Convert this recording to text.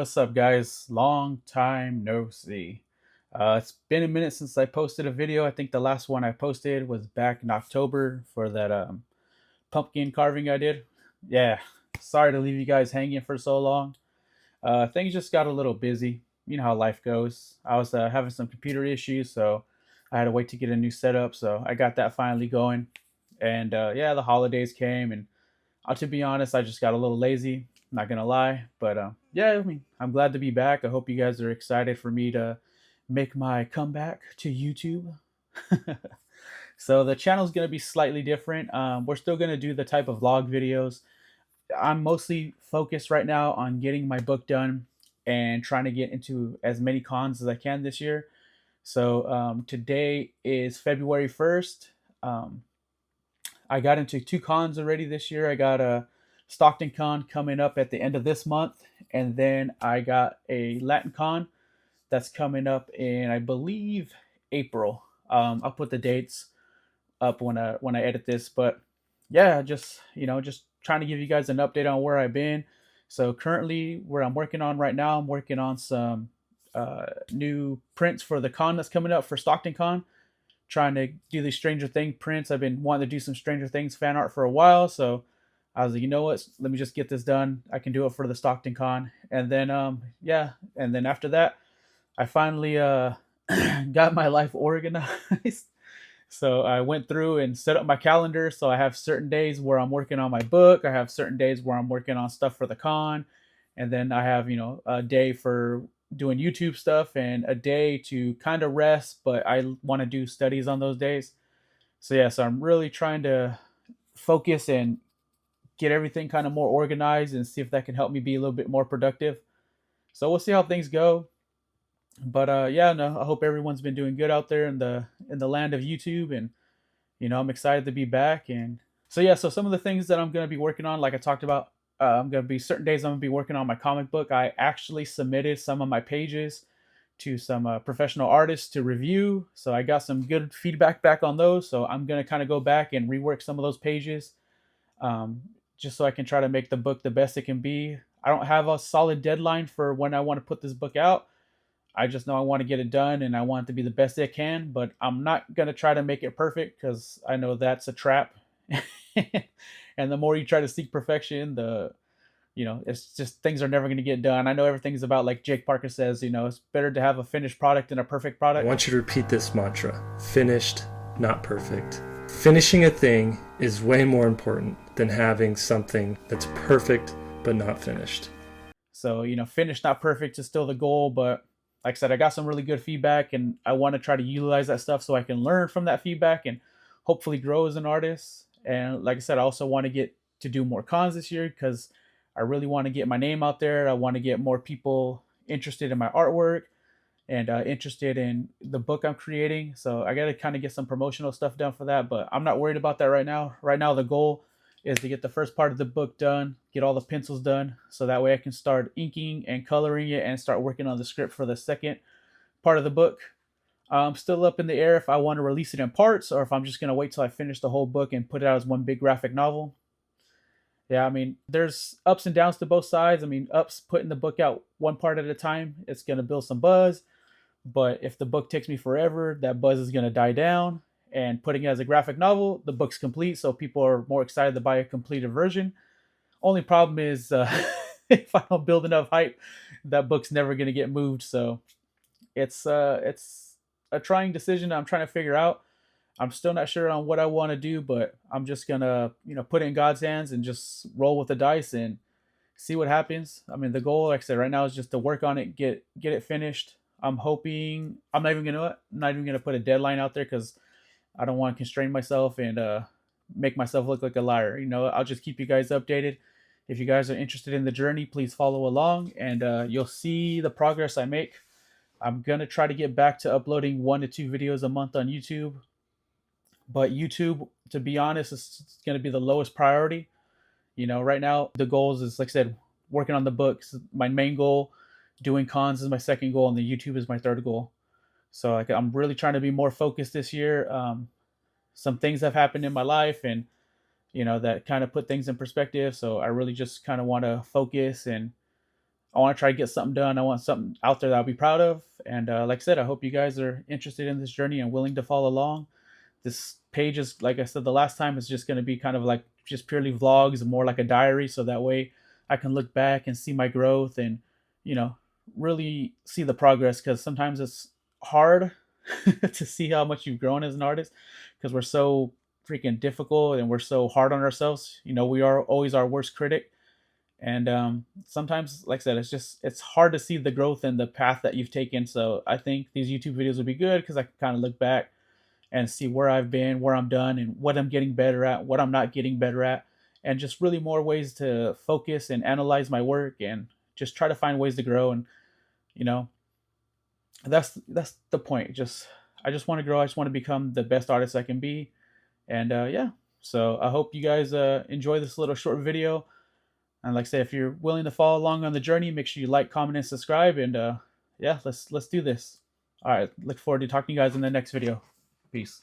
What's up, guys? Long time no see. It's been a minute since I posted a video. I think the last one I posted was back in October for that pumpkin carving I did. Yeah, sorry to leave you guys hanging for so long. Things just got a little busy. You know how life goes. I was having some computer issues, so I had to wait to get a new setup. So I got that finally going. And yeah, the holidays came, and to be honest, I just got a little lazy. Not gonna lie, but yeah, I mean, I'm glad to be back. I hope you guys are excited for me to make my comeback to YouTube. So the channel is gonna be slightly different. We're still gonna do the type of vlog videos. I'm mostly focused right now on getting my book done and trying to get into as many cons as I can this year. So today is February 1st. Um, I got into two cons already this year. I got a Stockton Con coming up at the end of this month, and then I got a Latin Con that's coming up in, I believe, April. I'll put the dates up when I edit this, but yeah, just trying to give you guys an update on where I've been. So currently, where I'm working on right now, I'm working on some new prints for the con that's coming up for Stockton Con, trying to do these Stranger Things prints. I've been wanting to do some Stranger Things fan art for a while, so I was like, you know what? Let me just get this done. I can do it for the Stockton Con, and then yeah, and then after that, I finally got my life organized. So I went through and set up my calendar. So I have certain days where I'm working on my book. I have certain days where I'm working on stuff for the con, and then I have a day for doing YouTube stuff and a day to kind of rest. But I want to do studies on those days. So yeah, so I'm really trying to focus and get everything kind of more organized and see if that can help me be a little bit more productive. So we'll see how things go. But yeah, no, I hope everyone's been doing good out there in the land of YouTube, and I'm excited to be back. And so yeah, so some of the things that I'm gonna be working on, like I talked about, I'm gonna be certain days I'm gonna be working on my comic book. I actually submitted some of my pages to some professional artists to review, so I got some good feedback back on those. So I'm gonna kind of go back and rework some of those pages, um, just so I can try to make the book the best it can be. I don't have a solid deadline for when I want to put this book out. I just know I want to get it done and I want it to be the best it can, but I'm not going to try to make it perfect because I know that's a trap. And the more you try to seek perfection, it's just things are never going to get done. I know everything's about, like Jake Parker says, it's better to have a finished product than a perfect I product. want you to repeat this mantra: finished, not perfect. Finishing a thing is way more important than having something that's perfect but not finished. So, finished, not perfect is still the goal, but like I said, I got some really good feedback and I want to try to utilize that stuff so I can learn from that feedback and hopefully grow as an artist. And like I said, I also want to get to do more cons this year because I really want to get my name out there. I want to get more people interested in my artwork and interested in the book I'm creating. So I got to kind of get some promotional stuff done for that, but I'm not worried about that right now. Right now, the goal is to get the first part of the book done, get all the pencils done, so that way I can start inking and coloring it and start working on the script for the second part of the book. I'm still up in the air if I want to release it in parts or if I'm just going to wait till I finish the whole book and put it out as one big graphic novel. Yeah, I mean, there's ups and downs to both sides. I mean, ups putting the book out one part at a time, it's going to build some buzz. But if the book takes me forever, that buzz is going to die down. And putting it as a graphic novel, the book's complete, so people are more excited to buy a completed version. Only problem is if I don't build enough hype, that book's never going to get moved. So it's a trying decision I'm trying to figure out. I'm still not sure on what I want to do, but I'm just gonna put it in God's hands and just roll with the dice and see what happens. I mean, the goal, like I said, right now is just to work on it, get it finished. I'm hoping I'm not even gonna put a deadline out there because I don't want to constrain myself and make myself look like a liar. I'll just keep you guys updated. If you guys are interested in the journey, please follow along, and you'll see the progress I make. I'm gonna try to get back to uploading 1 to 2 videos a month on YouTube, but YouTube, to be honest, is gonna be the lowest priority. Right now the goals is, like I said, working on the books. My main goal, doing cons is my second goal, and the YouTube is my third goal. So like I'm really trying to be more focused this year. Some things have happened in my life, and that kind of put things in perspective. So I really just kind of want to focus, and I want to try to get something done. I want something out there that I'll be proud of. And like I said, I hope you guys are interested in this journey and willing to follow along. This page is, like I said the last time, is just going to be kind of like just purely vlogs and more like a diary. So that way I can look back and see my growth and, you know, really see the progress, because sometimes it's hard to see how much you've grown as an artist because we're so freaking difficult and we're so hard on ourselves. You know, we are always our worst critic. And sometimes, like I said, it's hard to see the growth and the path that you've taken. So I think these YouTube videos would be good because I can kind of look back and see where I've been, where I'm done, and what I'm getting better at, what I'm not getting better at, and just really more ways to focus and analyze my work and just try to find ways to grow. And you know, that's the point. I just want to grow. I just want to become the best artist I can be. And yeah, so I hope you guys enjoy this little short video. And like I say, if you're willing to follow along on the journey, make sure you like, comment, and subscribe. And yeah, let's do this. All right, look forward to talking to you guys in the next video. Peace.